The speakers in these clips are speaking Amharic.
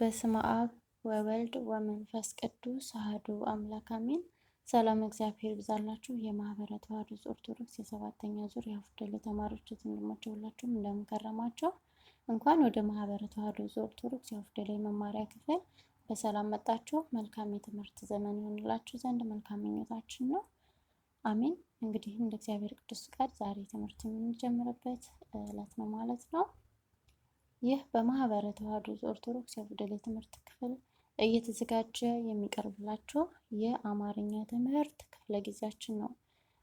በስመ አብ ወወልድ ወመንፈስ ቅዱስ አሐዱ አምላክ አሜን። ሰላም እግዚአብሔር ይብዛላችሁ። የማህበረ ተዋሕዶ ኦርቶዶክስ የሰባተኛ ዙር የአፍደል ተማሪዎች ወንድሞቼ ሁላችሁም እንደምን ከረማችሁ? እንኳን ወደ ማህበረ ተዋሕዶ ኦርቶዶክስ የአፍደል መማሪያ ክፍል በሰላም መጣችሁ። መልካም የትምህርት ዘመን ይሆንላችሁ ዘንድ መልካም ምኞታችን ነው። አሜን። እንግዲህ እንደ እግዚአብሔር ቅዱስ ፍቃድ ዛሬ ትምህርት የምንጀምርበት ዕለት ነው ማለት ነው። ይህ በማህበረ ተዋሕዶ ኦርቶዶክስ የፊደል ትምህርት ክፍል እየተዘጋጀ የሚቀርብላችሁ የአማርኛ ትምህርት ክፍለ ጊዜያችን ነው።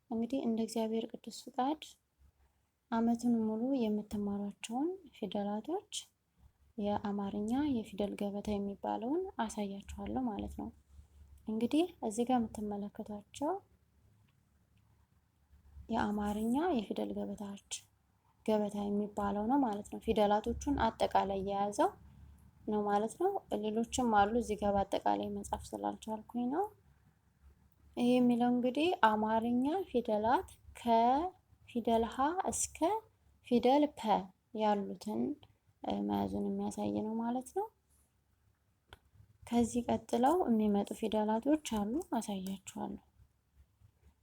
እንግዲህ እንደ እግዚአብሔር ቅዱስ ፍቃድ ዓመቱን ሙሉ የምትማሯቸውን ፊደላቶች የአማርኛ የፊደል ገበታ የሚባለውን አሳያችኋለሁ ማለት ነው። እንግዲህ እዚህ ጋር የምትመለከቷቸው የአማርኛ የፊደል ገበታ የሚባለው ነው ማለት ነው። ፊደላቶቹን አጠቃላይ የያዘው ነው ማለት ነው። ሌሎችም አሉ እዚህ ጋር በአጠቃላይ መጻፍ ስላልቻልኩኝ ነው። ይሄ የሚለው እንግዲህ አማርኛ ፊደላት ከፊደል ሀ እስከ ፊደል ፐ ያሉትን መያዙን የሚያሳይ ነው ማለት ነው። ከዚህ ቀጥለው የሚመጡ ፊደላቶች አሉ፣ አሳያችኋለሁ።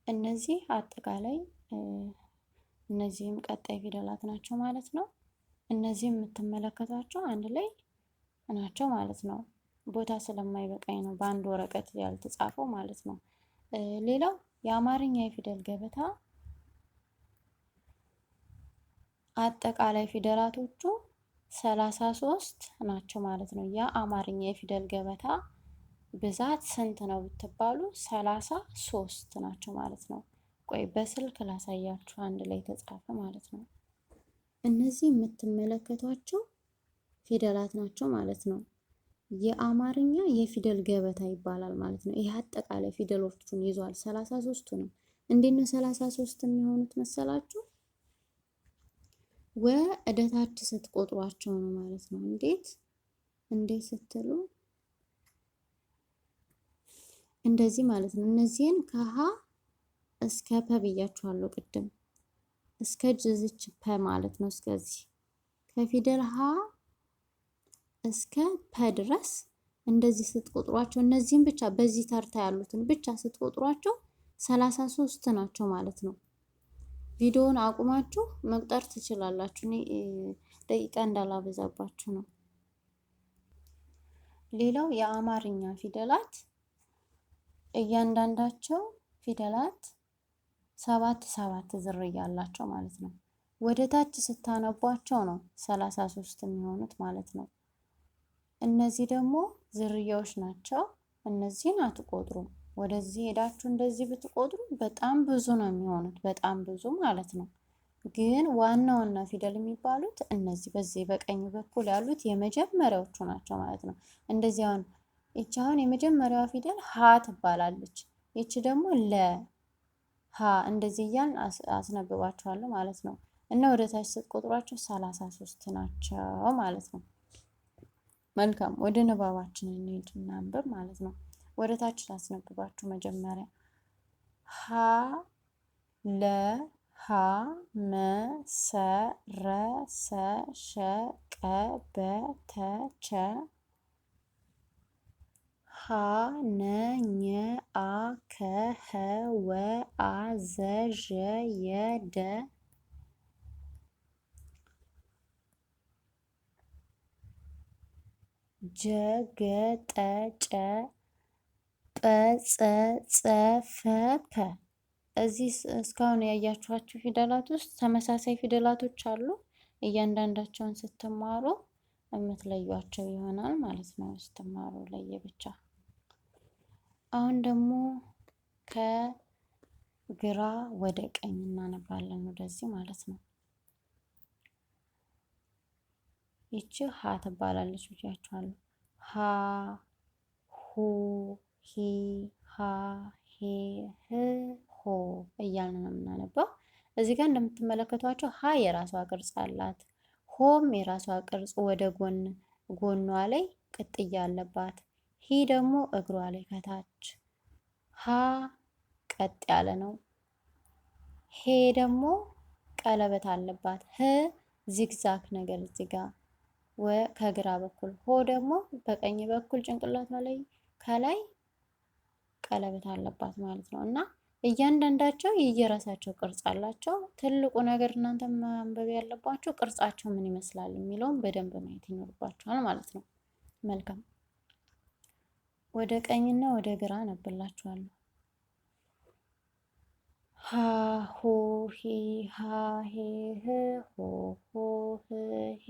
እነዚህ አጠቃላይ እነዚህም ቀጣይ ፊደላት ናቸው ማለት ነው። እነዚህ የምትመለከቷቸው አንድ ላይ ናቸው ማለት ነው። ቦታ ስለማይበቃኝ ነው በአንድ ወረቀት ያልተጻፈው ማለት ነው። ሌላው የአማርኛ የፊደል ገበታ አጠቃላይ ፊደላቶቹ 33 ናቸው ማለት ነው። የአማርኛ የፊደል ገበታ ብዛት ስንት ነው ብትባሉ 33 ናቸው ማለት ነው። ቆይ በስልክ ላሳያችሁ፣ አንድ ላይ ተጻፈ ማለት ነው። እነዚህ የምትመለከቷቸው ፊደላት ናቸው ማለት ነው። የአማርኛ የፊደል ገበታ ይባላል ማለት ነው። ይህ አጠቃላይ ፊደሎቹን ይዟል 33ቱንም። እንዴት ነው 33 የሚሆኑት መሰላችሁ? ወደታች ስትቆጥሯቸው ነው ማለት ነው። እንዴት ስትሉ እንደዚህ ማለት ነው። እነዚህን ከሀ እስከ ፐ ብያችኋለሁ ቅድም፣ እስከ ጅዝች ፐ ማለት ነው። እስከዚህ ከፊደል ሀ እስከ ፐ ድረስ እንደዚህ ስትቆጥሯቸው፣ እነዚህን ብቻ በዚህ ተርታ ያሉትን ብቻ ስትቆጥሯቸው 33 ናቸው ማለት ነው። ቪዲዮውን አቁማችሁ መቁጠር ትችላላችሁ። እኔ ደቂቃ እንዳላበዛባችሁ ነው። ሌላው የአማርኛ ፊደላት እያንዳንዳቸው ፊደላት 7 ዝርያ አላቸው ማለት ነው። ወደ ታች ስታነቧቸው ነው 33 የሚሆኑት ማለት ነው። እነዚህ ደግሞ ዝርያዎች ናቸው። እነዚህን አትቆጥሩም። ወደዚህ ሄዳችሁ እንደዚህ ብትቆጥሩ በጣም ብዙ ነው የሚሆኑት፣ በጣም ብዙ ማለት ነው። ግን ዋና ፊደል የሚባሉት እነዚህ በዚህ በቀኝ በኩል ያሉት የመጀመሪያዎቹ ናቸው ማለት ነው። እንደዚህ አሁን የመጀመሪያዋ ፊደል ሀ ትባላለች። ይቺ ደግሞ ለ፣ ሀ፣ እንደዚህ እያልን አስነብባቸዋለሁ ማለት ነው። እና ወደ ታች ስትቆጥሯቸው 33 ናቸው ማለት ነው። መልካም፣ ወደ ንባባችን እንሂድ እናንብብ ማለት ነው። ወደ ታች ላስነብባችሁ መጀመሪያ ሀ ለ ሀ መ ሰ ረ ሰ ሸ ቀ በ ተ ቸ ሀ ነ ኘ አ ከ ኸ ወ አ ዘ ዠ የ ደ ጀ ገ ጠ ጨ ጰ ጸ ጸ ፈ ፐ። እዚህ እስካሁን ያያችኋቸው ፊደላት ውስጥ ተመሳሳይ ፊደላቶች አሉ። እያንዳንዳቸውን ስትማሩ የምትለዩቸው ይሆናል ማለት ነው። ስትማሩ ለየብቻ። አሁን ደግሞ ከግራ ወደ ቀኝ እናነባለን፣ ወደዚህ ማለት ነው። ይቺ ሀ ትባላለች ብያችኋለሁ። ሀ ሁ ሂ ሃ ሄ ህ ሆ እያልን ነው የምናነባው። እዚህ ጋር እንደምትመለከቷቸው ሀ የራሷ ቅርጽ አላት። ሆም የራሷ ቅርጽ ወደ ጎኗ ላይ ቅጥያ አለባት። ሂ ደግሞ እግሯ ላይ ከታች። ሀ ቀጥ ያለ ነው። ሄ ደግሞ ቀለበት አለባት። ህ ዚግዛግ ነገር እዚህ ጋር ከግራ በኩል፣ ሆ ደግሞ በቀኝ በኩል ጭንቅላቷ ላይ ከላይ ቀለበት አለባት ማለት ነው። እና እያንዳንዳቸው የየራሳቸው ቅርጽ አላቸው። ትልቁ ነገር እናንተ ማንበብ ያለባቸው ቅርጻቸው ምን ይመስላል የሚለውን በደንብ ማየት ይኖርባቸዋል ማለት ነው። መልካም፣ ወደ ቀኝና ወደ ግራ አነብላችኋለሁ። ሀ ሁ ሂ ሃ ሄ ህ ሆ ሆ ህ ሄ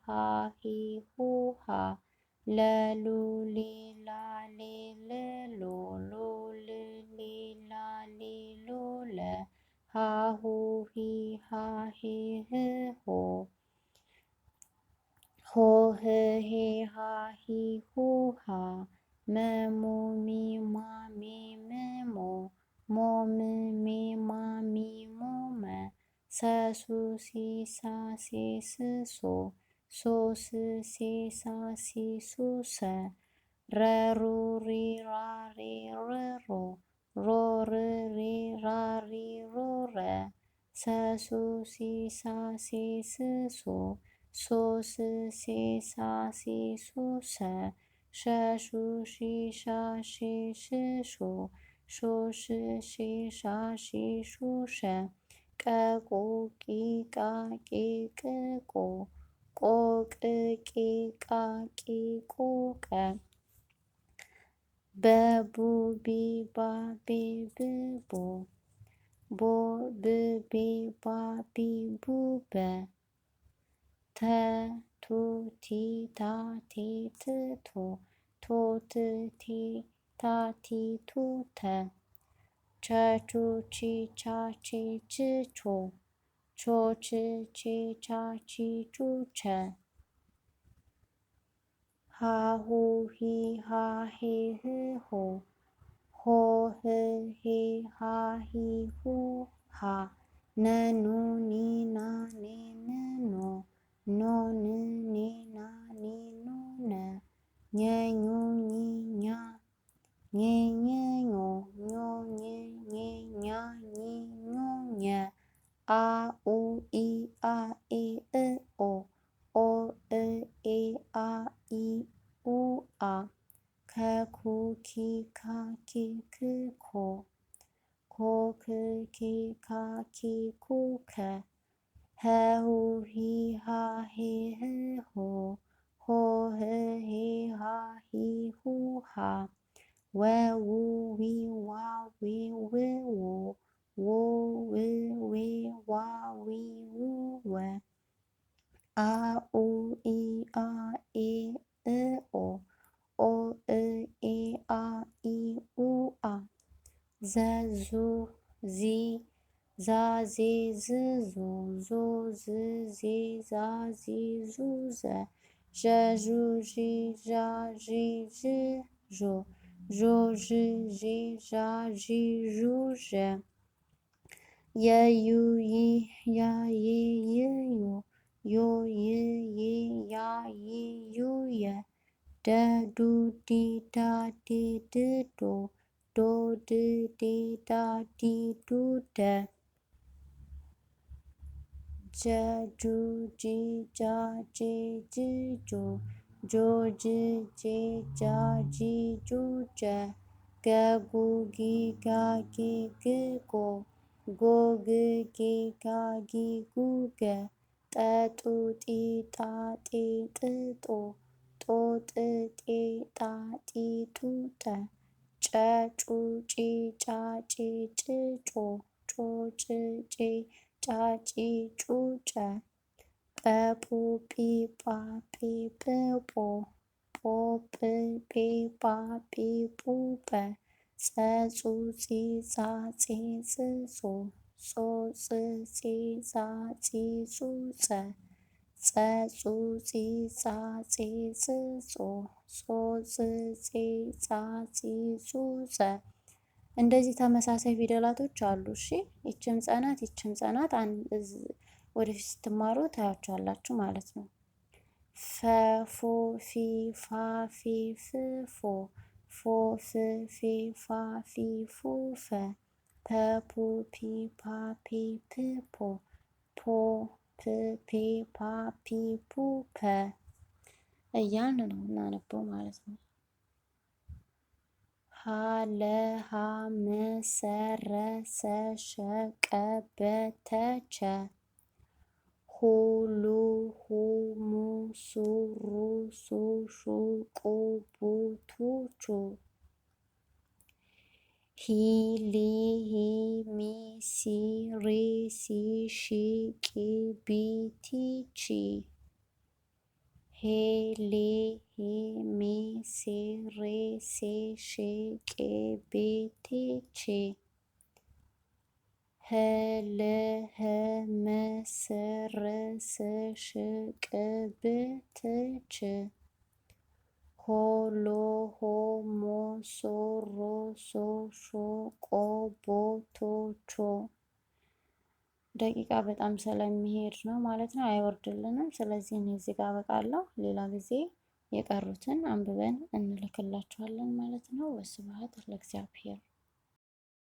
ሃ ሂ ሁ ሃ ለ ሉ ሊ ላ ሌ ል ሎ ሎ ል ሊ ላ ሌ ሎ ለ ሀ ሁ ሂ ሃ ሄ ህ ሆ ሆ ህ ሄ ሃ ሂ ሁ ሃ መ ሙ ሚ ማ ሜ ም ሞ ሞ ም ሜ ማ ሚ ሞ መ ሰ ሱ ሲ ሳ ሴ ስ ሶ ሶ ስ ሴ ሳ ሲ ሱ ሰ ረ ሩ ሪ ራ ሬ ር ሮ ሮ ር ሬ ራ ሪ ሮ ረ ሰ ሱ ሲ ሳ ሴ ስ ሶ ሶ ስ ሴ ሳ ሲ ሱ ሰ ሸ ሹ ሺ ሻ ሺ ሽ ሾ ሾ ሽ ሺ ሻ ሺ ሹ ሸ ቀ ቁ ቂ ቃ ቂ ቅ ቆ ቆ ቅ ቂ ቃ ቂ ቁ ቀ በ ቡ ቢ ባ ቤ ብ ቦ ቦ ብ ቤ ባ ቢ ቡ በ ተ ቱ ቲ ታ ቴ ት ቶ ቶ ት ቲ ታ ቲ ቱ ተ ቸ ቹ ቺ ቻ ቺ ች ቾ ቾ ች ቼ ቻ ቺ ቹ ቸ ሀ ሁ ሂ ሃ ሄ ህ ሆ ሆ ህ ሄ ሃ ሂ ሁ ሃ ነ ኑ ኒ ና ኔ ን ኖ ኖ ን ኔ ና ኒ ኑ ነ ኘ ኙ ኚ ኛ ኜ ኘ ኞ ኞ ኘ ኜ ኛ ኚ ኞ ኘ አ ኡ ኢ አ ኤ እ ኦ ኦ እ ኤ አ ኢ ኡ አ ከ ኩ ኪ ካ ኪ ክ ኮ ኮ ክ ኪ ካ ኪ ኩ ከ ሀ ሁ ሂ ሃ ሄ ህ ሆ ሆ ህ ሄ ሃ ሂ ሁ ሃ ወ ው ዊ ዋ ዌ ው ዎ ዎ ው ዌ ዋ ዊ ው ወ አ ኡ ኢ አ ኤ እ ኦ ኦ እ ኤ አ ኢ ኡ አ ዘ ዙ ዚ ዛ ዜ ዝ ዞ ዞ ዝ ዜ ዛ ዚ ዙ ዘ ዠ ዡ ዢ ዣ ዢ ዥ ዦ ዦ ዥ ዢ ዣ ዢ ዡ ዠ የ ዩ ይ ያ ይ ይ ዮ ዮ ይ ይ ያ ይ ዩ የ ደ ዱ ዲ ዳ ዲ ድ ዶ ዶ ድ ዴ ዳ ዲ ዱ ደ ጀ ጁ ጂ ጃ ጄ ጅ ጆ ጆ ጅ ጄ ጃ ጂ ጁ ጀ ገ ጉ ጊ ጋ ጊ ግ ጎ ጎ ግ ጌ ጋ ጊ ጉ ገ ጠ ጡ ጢ ጣ ጤ ጥ ጦ ጦ ጥ ጤ ጣ ጢ ጡ ጠ ጨ ጩ ጪ ጫ ጬ ጭ ጮ ጮ ጭ ጬ ጫ ጪ ጩ ጨ ጰ ጱ ጲ ጳ ጴ ጵ ጶ ጶ ጵ ጴ ጳ ጲ ጱ ጰ ጸ ጹ ጺ ጻ ጼ ጽ ጾ ጾ ጽ ጼ ጻ ጺ ጹ ጸ ጸ ጹ ጺ ጻ ጼ ጽ ጾ ጾ ጽ ጼ ጻ ጺ ጹ ጸ እንደዚህ ተመሳሳይ ፊደላቶች አሉ። እሺ ይችም ጸናት ይችም ጸናት ወደፊት ስትማሩ ታያቸዋላችሁ ማለት ነው። ፈ ፎ ፊ ፋ ፊ ፍ ፎ ፎ ፍ ፌ ፋ ፊ ፉ ፈ ፐ ፑ ፒ ፓ ፔ ፕ ፖ ፖ ፕ ፔ ፓ ፒ ፑ ፐ እያልን ነው እናነበው ማለት ነው። ሀ ለ ሀ መ ሰ ረ ሰ ሸ ቀ በ ተ ቸ ሁ ሉ ሁ ሙ ሱ ሩ ሱ ሹ ቁ ቡ ቱ ቹ ሂ ሊ ሂ ሚ ሲ ሪ ሲ ሺ ቂ ቢ ቲ ቺ ሄ ሌ ሄ ሜ ሴ ሬ ሴ ሼ ቄ ቤ ቴ ቼ ህ ለ ህ መ ስ ረ ስ ሽ ቅ ብ ት ች ሆ ሎ ሆ ሞ ሶ ሮ ሶ ሾ ቆ ቦ ቶ ቾ ደቂቃ በጣም ስለሚሄድ ነው ማለት ነው፣ አይወርድልንም። ስለዚህ እኔ እዚህ ጋር አበቃለሁ። ሌላ ጊዜ የቀሩትን አንብበን እንልክላችኋለን ማለት ነው። ወስብሐት ለእግዚአብሔር።